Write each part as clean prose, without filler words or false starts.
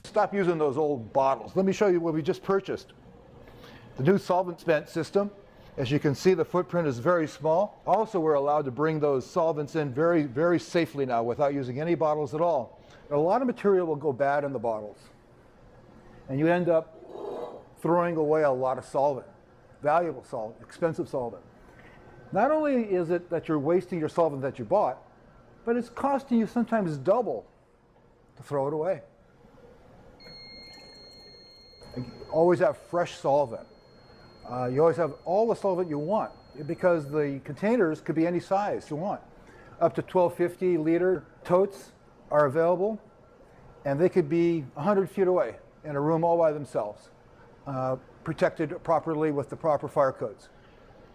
Stop using those old bottles. Let me show you what we just purchased. The new SolventSpense system. As you can see, the footprint is very small. Also, we're allowed to bring those solvents in very, very safely now without using any bottles at all. A lot of material will go bad in the bottles, and you end up throwing away a lot of solvent, valuable solvent, expensive solvent. Not only is it that you're wasting your solvent that you bought, but it's costing you sometimes double to throw it away. You always have fresh solvent. You always have all the solvent you want, because the containers could be any size you want. Up to 1250 liter totes are available, and they could be 100 feet away in a room all by themselves, protected properly with the proper fire codes.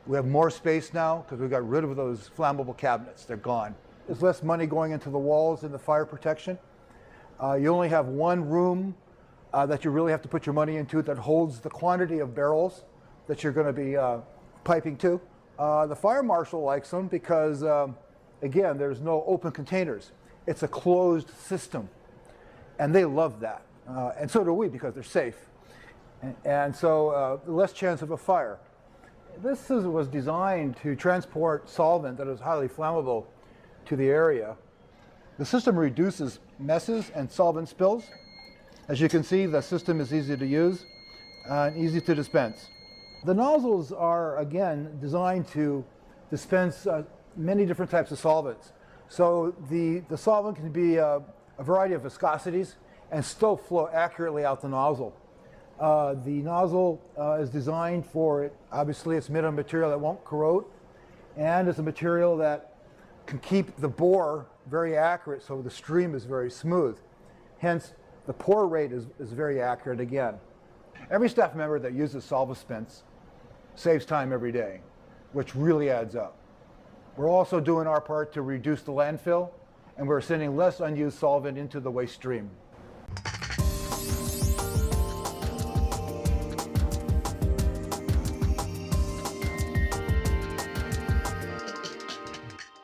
We have more space now because we got rid of those flammable cabinets. They're gone. There's less money going into the walls and the fire protection. You only have one room that you really have to put your money into that holds the quantity of barrels that you're going to be piping to. The fire marshal likes them because, again, there's no open containers. It's a closed system, and they love that. And so do we, because they're safe. And so less chance of a fire. This was designed to transport solvent that is highly flammable to the area. The system reduces messes and solvent spills. As you can see, the system is easy to use and easy to dispense. The nozzles are, again, designed to dispense many different types of solvents. So the solvent can be a variety of viscosities and still flow accurately out the nozzle. The nozzle is designed for, obviously it's made of a material that won't corrode, and it's a material that can keep the bore very accurate, so the stream is very smooth. Hence, the pour rate is very accurate again. Every staff member that uses SolventSpense saves time every day, which really adds up. We're also doing our part to reduce the landfill, and we're sending less unused solvent into the waste stream.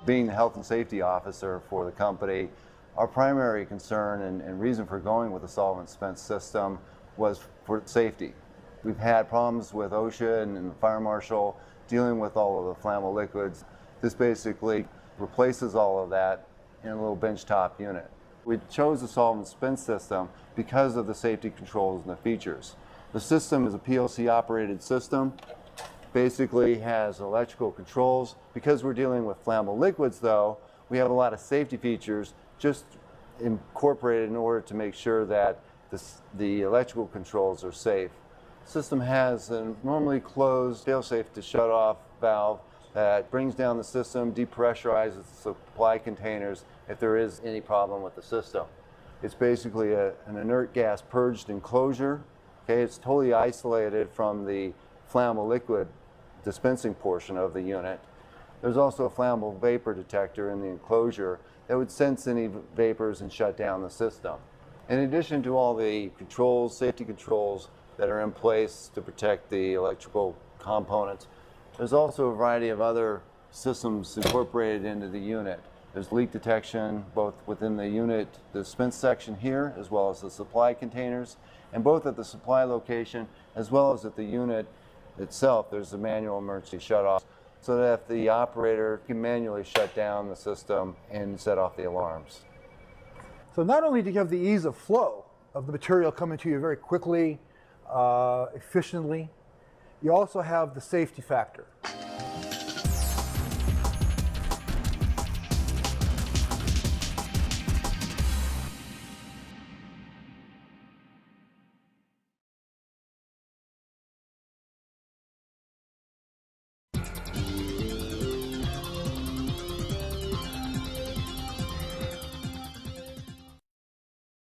Being the health and safety officer for the company, our primary concern and reason for going with the SolventSpense system was for safety. We've had problems with OSHA and the fire marshal dealing with all of the flammable liquids. This basically replaces all of that in a little benchtop unit. We chose the SolventSpense system because of the safety controls and the features. The system is a PLC operated system. Basically has electrical controls. Because we're dealing with flammable liquids though, we have a lot of safety features just incorporated in order to make sure that the electrical controls are safe. The system has a normally closed fail-safe to shut off valve that brings down the system, depressurizes the supply containers if there is any problem with the system. It's basically an inert gas purged enclosure. Okay, it's totally isolated from the flammable liquid dispensing portion of the unit. There's also a flammable vapor detector in the enclosure that would sense any vapors and shut down the system. In addition to all the controls, safety controls that are in place to protect the electrical components, there's also a variety of other systems incorporated into the unit. There's leak detection both within the unit, the dispense section here, as well as the supply containers, and both at the supply location as well as at the unit itself, there's a manual emergency shutoff, so that if the operator can manually shut down the system and set off the alarms. So not only do you have the ease of flow of the material coming to you very quickly, efficiently, you also have the safety factor.